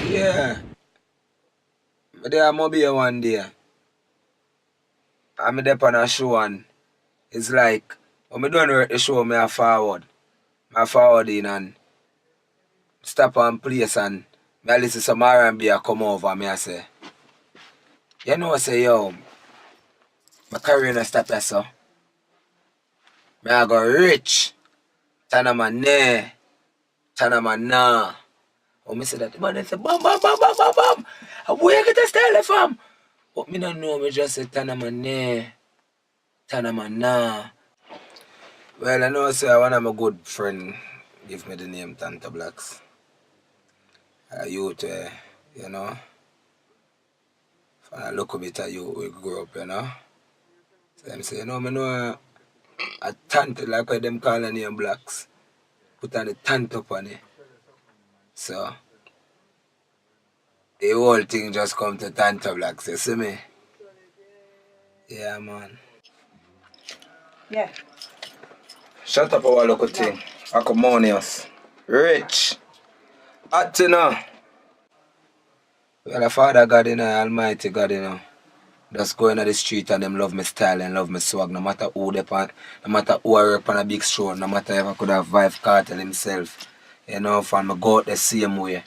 Yeah. But there might be one day. I'm there on a show and it's like when I don't work the show, I forward. I forward in and stop on place and I listen to some R&B come over me and say, you know, I say, yo, my career not stop there, so. I go rich. Tana man ne. Tana man na. Oh, me say that the man say bam bam bam bam bam bam. And where you get a style from? But me don't know, me just say Tana man ne. Tana man na. Well, I know say one of my good friend give me the name Tanta Blacks. A youth, you know. And I look a bit at you, we grew up, you know. So I'm saying, no, me know a tant like what them call the name Blacks. Put on the tant up on it. So the whole thing just come to Tanta Blacks, you see me? Yeah, man. Yeah. Shut up our local thing. Acrimonious. Rich. Hot, you know. Well, the Father God, you know, Almighty God, you know. Just go into the street and them love my style and love my swag. No matter who they pan, no matter who I work on a big show, no matter if I could have Vive Cartel himself. You know, from me go out the same way.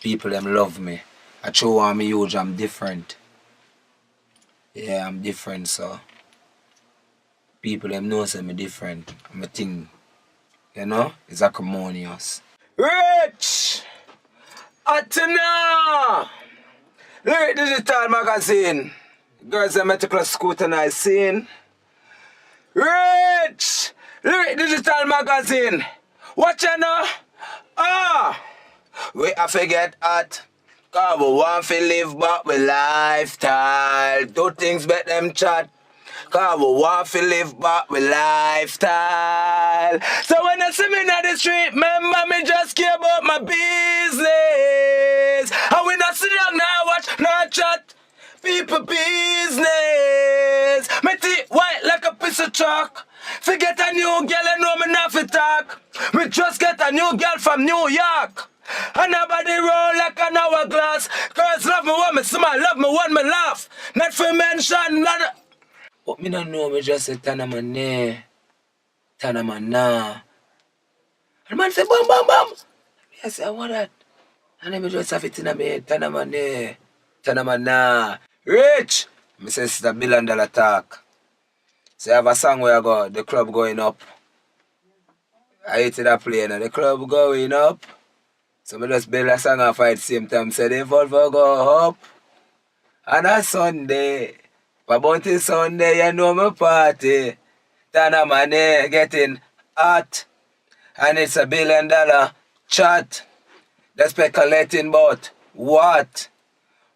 People them love me. I show I'm huge, I'm different. Yeah, I'm different, so people them know say me different. I'm a thing. You know? It's acrimonious. Rich! Atina! Lyric Digital Magazine. Girls are medical scrutinize scene. Rich! Lyric Digital Magazine. Watch you know? Ah! We I forget at. Cause we want to live but we lifestyle. Do things make them chat. Cause we want to live but we lifestyle. So when you see me in the street, remember me just care about my business. And we not sit down now watch, not chat. People business. Me teeth white like a piece of chalk. Forget a new girl, I know me not fi talk. We just get a new girl from New York. And nobody roll like an hourglass. Girls love me when me smile, love me when me laugh. Not for mention, not. But me don't know, me just say Tana man ne. Tana man na. And the man say bam bam bam. Me I say what that? And then me just have it in my head. Tana man ne. Tana man na. Rich! Me say it's the $1 billion talk. So I have a song where I go, the club going up. I hate that plane and the club going up. So I just build a song off at the same time. Say the Volvo go up. And a Sunday. But Bounty Sunday, you know my party. Tana money getting hot. And it's $1 billion chat. They're speculating about what?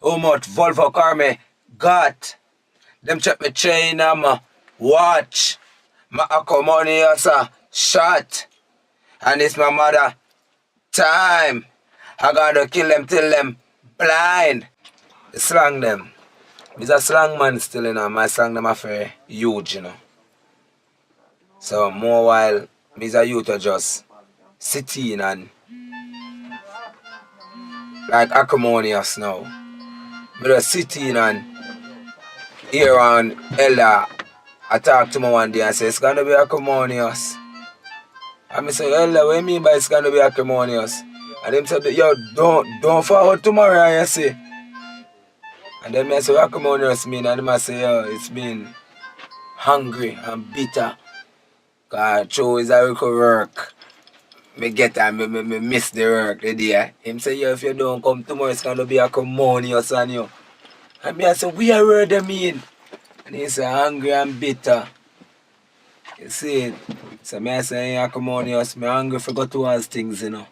How much Volvo car me got. Them check me chain and my watch. My acrimonious shot. And it's my mother time. I gotta kill them till them blind. Slang them. He's a slang man still, you know. My slang them are very huge, you know. So more while me's a youth are just sitting and like acrimonious now. Me just sitting and hear on Ella. I talk to me one day and say it's gonna be acrimonious. And I say, Ella, what do you mean by it's gonna be acrimonious? And them said, yo, don't forward tomorrow, you see. And then I say, what acrimonious mean? And them say, yo, it's mean hungry and bitter. Cause show is a real work. Me get and me miss the work the day. Him say, yo, if you don't come tomorrow, it's gonna be acrimonious on you. And me I say, we are where they mean. And he say, hungry and bitter. You see, so me I say, acrimonious, me hungry for go towards things, you know.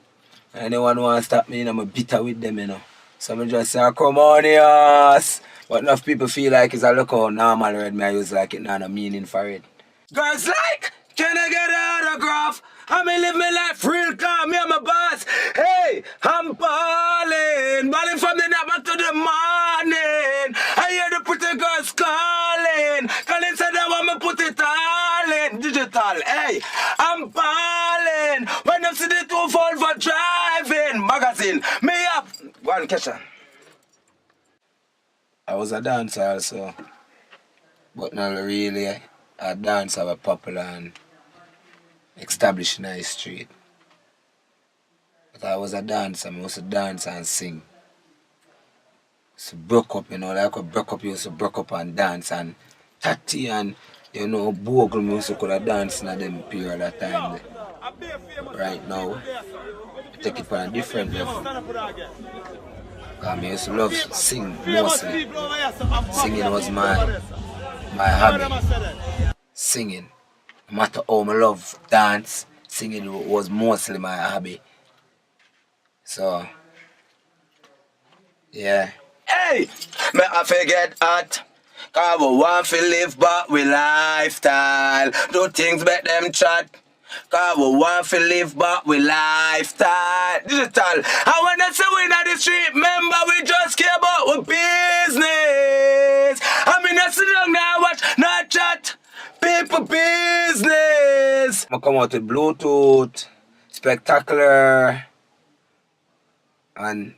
And anyone who wants to stop me, you know, I'm bitter with them, you know. So I just say acrimonious. But enough people feel like it's a look how normal red me I use like it not a meaning for it. Girls like, can I get an autograph? I may live my life real calm, me and my boss. Hey, I'm balling from the night back to the morning. I hear the pretty girls calling said they want me put it all in digital. Hey, I'm balling when them see the two too full for driving. Magazine, me up. One question. I was a dancer also, but not really a dancer was popular and established in the street. But I was a dancer, I used to dance and sing. So broke up, like I could break up, you used to break up and dance, and Tati and Bogle music could have danced in them period of time. But right now, I take it on a different level. I used to love sing mostly. Singing was my hobby. Singing. No matter how I love dance, singing was mostly my hobby. So, yeah. Hey! Me I forget hot. Cause we want to live but we lifestyle. Do things make them chat. Cause we want to live but we lifestyle. Digital. I wanna say we in the street. Remember we just care about our business. I mean I sit down now watch, not chat. People business. I come out with Bluetooth, spectacular. And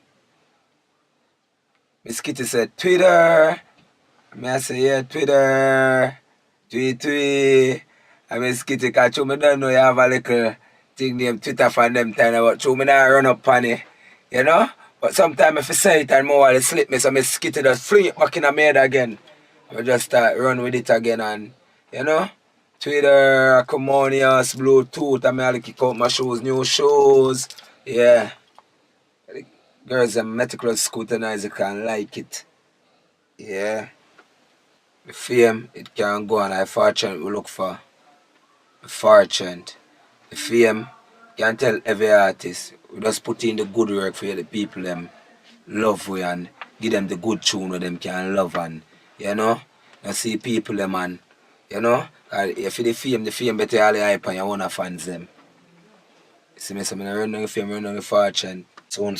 Miss Kitty said Twitter. I say yeah, Twitter. Tweet. I Miss Kitty catch you. I don't know you have a little thing named Twitter for them time, but you not run up on it. But sometimes if I say it and more, it slip me, so Miss Kitty just fling it back in my head again. I just start run with it again and Twitter, Harmonious, Bluetooth, I kick out my shoes, new shoes. Yeah. Girls are meticulous scrutinize, you can like it. Yeah. The fame, it can go and I fortune we look for. The fortune. The fame, you can tell every artist. We just put in the good work for the people them love we and give them the good tune where them can love and you see people them and if the fame better all the hype and you wanna fans them. See me, so I run on the fame, run on the fortune. Soon.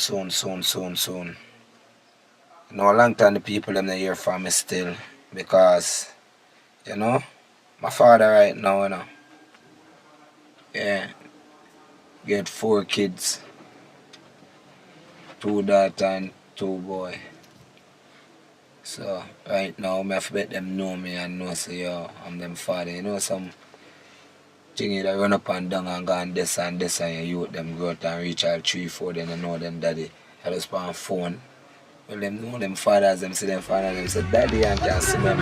A long time the people them not hear from me still because my father right now, yeah, get 4 kids, 2 daughters and 2 boys. So right now I have to let them know me and know say yo, I'm them father. Some thing that run up and down and go and this and you youth them go out and reach out 3-4 then you know them daddy. I just put on phone. Well them know them fathers, them see them fathers, them say daddy and can see them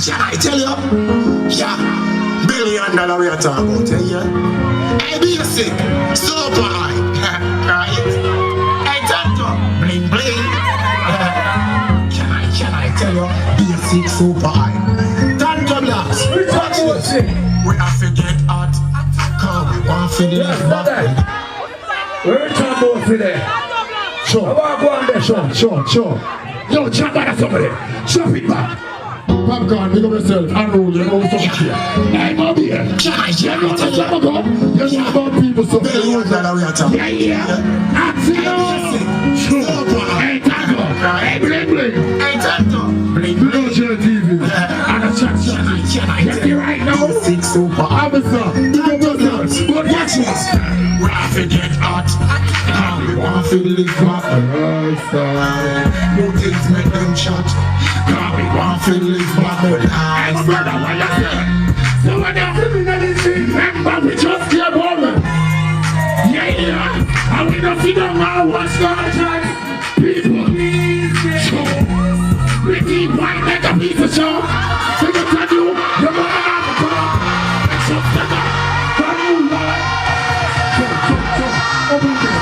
I tell you, yeah, $1 billion we are talking about, yeah. Hey, basic, super high, right? Hey, Tanto, bling bling. Can I tell you, basic, super high. Tanto blast, watch this. We have to get hot, come, we want to live back. We're talking about today. Sure. I want to go on there, sure. Yo, jump out of somebody. Jump it back. Popcorn, pick up yourself, unruly, you know something. Hey, Bobby, you know about people so yeah. Hey, Tango, hey, bling. Hey, Tango, bling. TV. And a chat. Get the right right now. 6 super Officer, you go to the good Watch this. We have to get hot. Now we want to live back. No things make them shot. Now we want to live back. My brother, what you say? So when you're living in this thing, remember we just came home. Yeah. And we don't see them now what's going on. People, so we keep white like a piece of show. So you can do, you're gonna have to come up. It's just like that. Can you lie? Open there.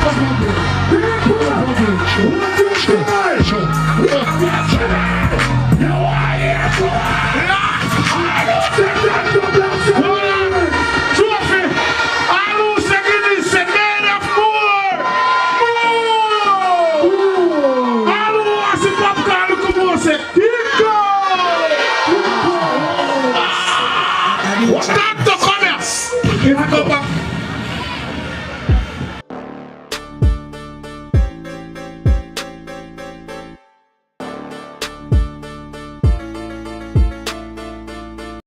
Open there. You are here for I don't think that's the blessing. Trophy. I don't think it is a man of more. I don't want to see popcorn. Look at what I say. Here go. Start to come here. Here I go back.